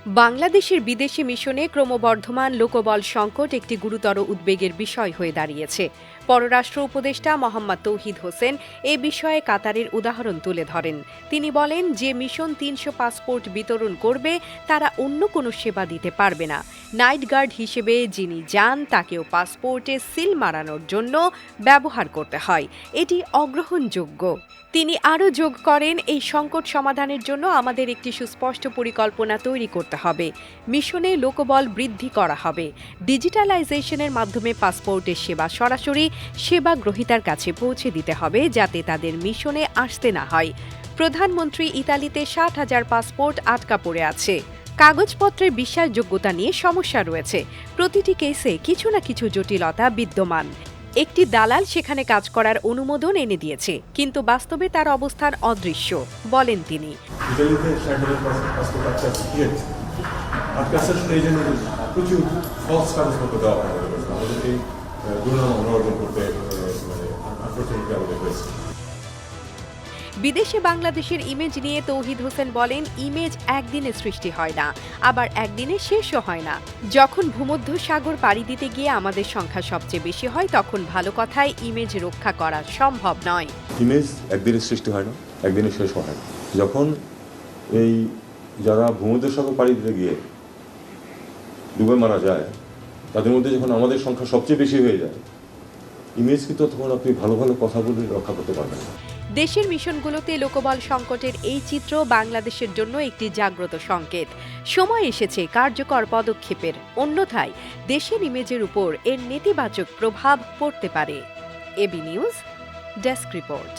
বাংলাদেশের বিদেশি মিশনে ক্রমবর্ধমান লোকবল সংকট একটি গুরুতর উদ্বেগের বিষয় হয়ে দাঁড়িয়েছে। পররাষ্ট্র উপদেষ্টা মোহাম্মদ তৌহিদ হোসেন এ বিষয়ে কাতারের উদাহরণ তুলে ধরেন। তিনি বলেন, যে মিশন ৩০০ পাসপোর্ট বিতরণ করবে তারা অন্য কোনো সেবা দিতে পারবে না। নাইট গার্ড হিসেবে যিনি যান তাকেও পাসপোর্টে সিল মারানোর জন্য ব্যবহার করতে হয়। এটি অগ্রহণযোগ্য। তিনি আরও যোগ করেন, এই সংকট সমাধানের জন্য আমাদের একটি সুস্পষ্ট পরিকল্পনা তৈরি করতে হবে। মিশনে লোকবল বৃদ্ধি করা হবে। ডিজিটালাইজেশনের মাধ্যমে পাসপোর্টের সেবা সরাসরি সেবা গ্রহীতার কাছে পৌঁছে দিতে হবে, যাতে তাদের মিশনে আসতে না হয়। প্রধানমন্ত্রী ইতালিতে ৬০,০০০ পাসপোর্ট আটকা পড়ে আছে। কাগজপত্রের বিশ্বাসযোগ্যতা নিয়ে সমস্যা রয়েছে। প্রতিটি কেসে কিছু না কিছু জটিলতা বিদ্যমান। একটি দালাল সেখানে কাজ করার অনুমোদন এনে দিয়েছে, কিন্তু বাস্তবে তার অবস্থান অদৃশ্য, বলেন তিনি। ইতালিতে ৬০,০০০ পাসপোর্ট আটকে আছে এই জন্য প্রচুর ফলস কাগজপত্র দেওয়া হয়। আমাদের এই দুর্নাম আমরা অর্জন করতে আনফরচুনেটলি আমাদের হয়েছে। বিদেশে বাংলাদেশের ইমেজ নিয়ে তৌহিদ হোসেন বলেন, ইমেজ একদিনে সৃষ্টি হয় না, আবার একদিনে শেষও হয় না। যখন ভূমধ্যসাগর পাড়ি দিতে গিয়ে আমাদের সংখ্যা সবচেয়ে বেশি হয়, তখন ভালো কথায় ইমেজ রক্ষা করা সম্ভব নয়। ইমেজ একদিনে সৃষ্টি হয় না, একদিনে শেষ হয় না। যখন এই যারা ভূমধ্যসাগর পাড়ি দিতে গিয়ে ডুবে মারা যায়, তাদের মধ্যে যখন আমাদের সংখ্যা সবচেয়ে বেশি হয়ে যায়, ইমেজ কিন্তু তখন আপনি ভালো ভালো কথা বলে রক্ষা করতে পারবেন না। দেশের মিশনগুলোতে লোকবল সংকটের এই চিত্র বাংলাদেশের জন্য একটি জাগ্রত সংকেত। সময় এসেছে কার্যকর পদক্ষেপের, অন্যথায় দেশের ইমেজের উপর এর নেতিবাচক প্রভাব পড়তে পারে। AB news desk report.